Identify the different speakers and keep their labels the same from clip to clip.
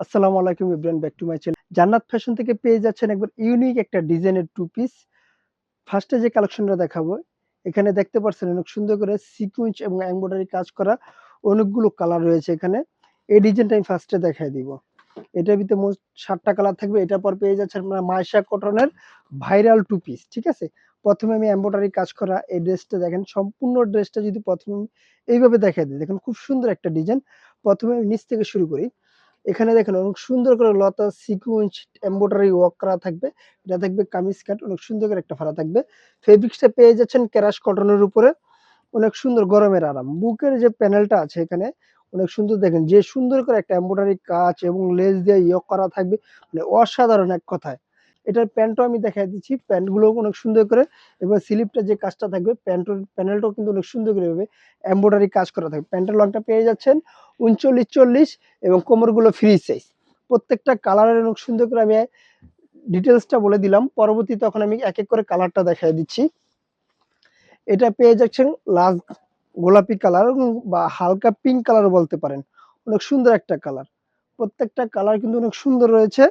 Speaker 1: আসসালামু আলাইকুম everyone, back to my channel. জান্নাত ফ্যাশন থেকে পেয়ে যাচ্ছেন একবার ইউনিক একটা ডিজাইনের টু পিস। ফার্স্টে যে কালেকশনটা দেখাবো, এখানে দেখতে পাচ্ছেন অনেক সুন্দর করে সিকুয়েন্স এবং এমব্রয়ডারি কাজ করা অনেকগুলো কালার রয়েছে এখানে। এই ডিজাইনটা আমি ফার্স্টে দেখাই দিব। এটার ভিতরে মোট ৭টা কালার থাকবে। এটার পর পেয়ে যাচ্ছেন আপনারা মাইশা কটনের ভাইরাল টু পিস, ঠিক আছে? প্রথমে আমি এমব্রয়ডারি কাজ করা এই ড্রেসটা দেখেন, সম্পূর্ণ ড্রেসটা যদি প্রথমে এইভাবে দেখাই দিই, দেখেন খুব সুন্দর একটা ডিজাইন। প্রথমে আমি নিচ থেকে শুরু করি। এখানে দেখেন অনেক সুন্দর করে লতা সিকুয়েন্স এমব্রয়ডারি ওয়ার্ক করা থাকবে। এটা থাকবে কামিজ কাট, অনেক সুন্দর করে একটা ফাড়া থাকবে। ফেব্রিক্সটা পেয়ে যাচ্ছেন ক্রাশ কটনের উপরে, অনেক সুন্দর গরমের আরাম। বুকের যে প্যানেলটা আছে এখানে অনেক সুন্দর, দেখেন যে সুন্দর করে একটা এমব্রয়ডারি কাজ এবং লেস দিয়ে ইয়ক করা থাকবে, মানে অসাধারণ এক কথায়। এটার প্যান্টও আমি দেখাই দিচ্ছি, প্যান্টগুলো অনেক সুন্দর করে এবং স্লিপটা যে কাজটা থাকবে প্যানেলটাও কিন্তু অনেক সুন্দর করে এভাবে এমব্রয়ডারি কাজ করা থাকবে। প্যান্টের লংটা পেয়ে যাচ্ছেন 39-40 এবং কোমরগুলো ফ্রি সাইজ। প্রত্যেকটা কালারের অনেক সুন্দর করে আমি ডিটেলসটা বলে দিলাম। পরবর্তীতে তখন আমি এক এক করে কালারটা দেখাই দিচ্ছি। এটা পেয়ে যাচ্ছেন লাস্ট গোলাপি কালার বা হালকা পিঙ্ক কালার বলতে পারেন। অনেক সুন্দর একটা কালার। প্রত্যেকটা কালার কিন্তু অনেক সুন্দর রয়েছে।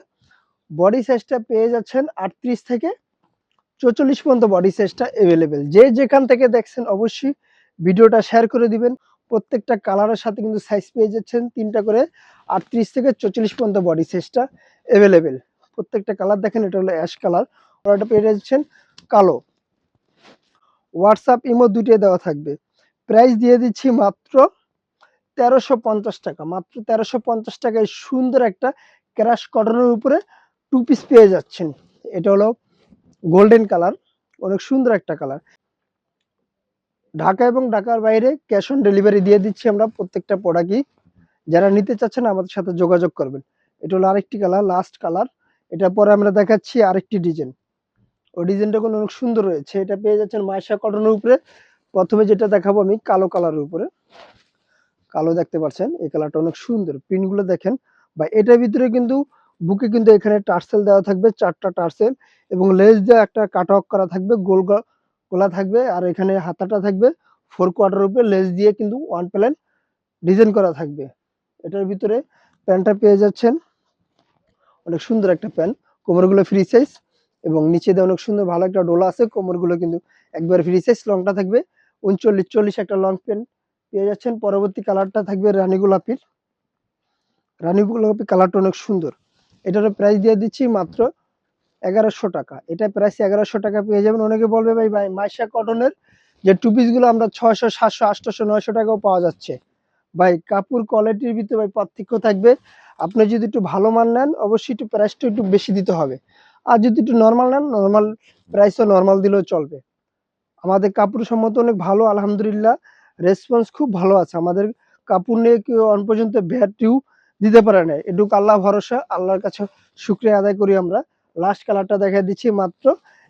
Speaker 1: বডি সাইজটা পেয়ে যাচ্ছেন 38 থেকে 44 পর্যন্ত বডি সাইজটা এভেলেবেল। যে যেখান থেকে দেখছেন অবশ্যই ভিডিওটা শেয়ার করে দিবেন। প্রত্যেকটা কালারের সাথে কিন্তু সাইজ পেয়ে যাচ্ছেন 3টা করে। 38 থেকে 44 পর্যন্ত বডি সাইজটা এভেলেবেল। প্রত্যেকটা কালার দেখেন, এটা হলো অ্যাশ কালার। আর এটা পেয়ে যাচ্ছেন কালো। হোয়াটসঅ্যাপ ইমো দুটোই দেওয়া থাকবে। প্রাইস দিয়ে দিচ্ছি মাত্র ১৩৫০ টাকা। মাত্র ১৩৫০ টাকায় সুন্দর একটা ক্রাশ কটনের উপরে টু পিস পেয়ে যাচ্ছেন। এটা হলো গোল্ডেন কালার, অনেক সুন্দর একটা কালার। ঢাকা এবং ঢাকার বাইরে ক্যাশ অন ডেলিভারি দিয়ে দিচ্ছি আমরা প্রত্যেকটা প্রোডাক্টই। যারা নিতে চাচ্ছেন আমাদের সাথে যোগাযোগ করবেন। এটা হলো আরেকটি কালার, লাস্ট কালার। এটার পরে আমরা দেখাচ্ছি আরেকটি ডিজাইন। ওই ডিজাইনটা কিন্তু অনেক সুন্দর রয়েছে। এটা পেয়ে যাচ্ছেন মাইশা কটনের উপরে। প্রথমে যেটা দেখাবো আমি কালো কালারের উপরে। কালো দেখতে পাচ্ছেন, এই কালারটা অনেক সুন্দর। প্রিন্টগুলো দেখেন বা এটার ভিতরে কিন্তু বুকে কিন্তু এখানে টার্সেল দেওয়া থাকবে, 4টা টার্সেল এবং লেস দিয়ে একটা কাট অফ করা থাকবে, গোল গোলা থাকবে। আর এখানে হাতাটা থাকবে 4 কোয়ার্টার উপরে লেস দিয়ে কিন্তু ওয়ান প্যানেল ডিজাইন করা থাকবে। এটার ভিতরে প্যান্টটা পেয়ে যাচ্ছেন, অনেক সুন্দর একটা প্যান্ট। কোমরগুলো ফ্রি সাইজ এবং নিচে দিয়ে অনেক সুন্দর ভালো একটা ডোলা আছে। কোমরগুলো কিন্তু একবার ফ্রি সাইজ। লংটা থাকবে 39-40 একটা লং প্যান্ট পেয়ে যাচ্ছেন। পরবর্তী কালারটা থাকবে রানী গোলাপির। রানী গোলাপি কালারটা অনেক সুন্দর। এটারও প্রাইস দিয়ে দিচ্ছি মাত্র ১১০০ টাকা। এটা প্রাইস ১১০০ টাকা পেয়ে যাবেন। অনেকে বলবে ভাই ভাই মাইশা কটনের যে টু পিস গুলো আমরা ৬০০, ৭০০, ৮০০, ৯০০ টাকাও পাওয়া যাচ্ছে। ভাই কাপড় কোয়ালিটির ভিতরে ভাই পার্থক্য থাকবে। আপনি যদি একটু ভালো মান নেন অবশ্যই একটু প্রাইসটা একটু বেশি দিতে হবে। আর যদি একটু নরমাল নেন, নরমাল প্রাইসও নরমাল দিলেও চলবে। আমাদের কাপড় সম্মত অনেক ভালো, আলহামদুলিল্লাহ। রেসপন্স খুব ভালো আছে। আমাদের কাপড় নিয়ে কেউ এখন পর্যন্ত ব্যাড রিভিউ দিতে পারে নাই। এটুকু আল্লাহ ভরসা, আল্লাহর কাছে শুকরিয়া আদায় করি আমরা। লাস্ট কালারটা দেখাই দিচ্ছি মাত্র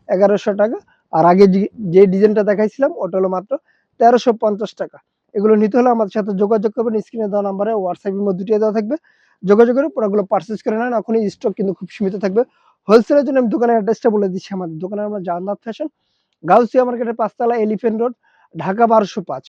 Speaker 1: ১১০০ টাকা। আর আগে যে ডিজাইনটা দেখাইছিলাম ওটা হলো মাত্র ১৩৫০ টাকা। এগুলো নিতে হলে আমাদের সাথে যোগাযোগ করবেন। স্ক্রিনে দেওয়া নাম্বারে হোয়াটসঅ্যাপের মধ্যে দুটোই দেওয়া থাকবে। যোগাযোগ করে প্রোডাক্টগুলো পারচেজ করে নেন। এখন স্টক কিন্তু খুব সীমিত থাকবে। হোলসেলের জন্য আমি দোকানের অ্যাড্রেসটা বলে দিচ্ছি। আমাদের দোকানের নাম জান্নাত ফ্যাশন, গাউসিয়া মার্কেটের ৫ তলা, এলিফ্যান্ট রোড, ঢাকা ১২০৫।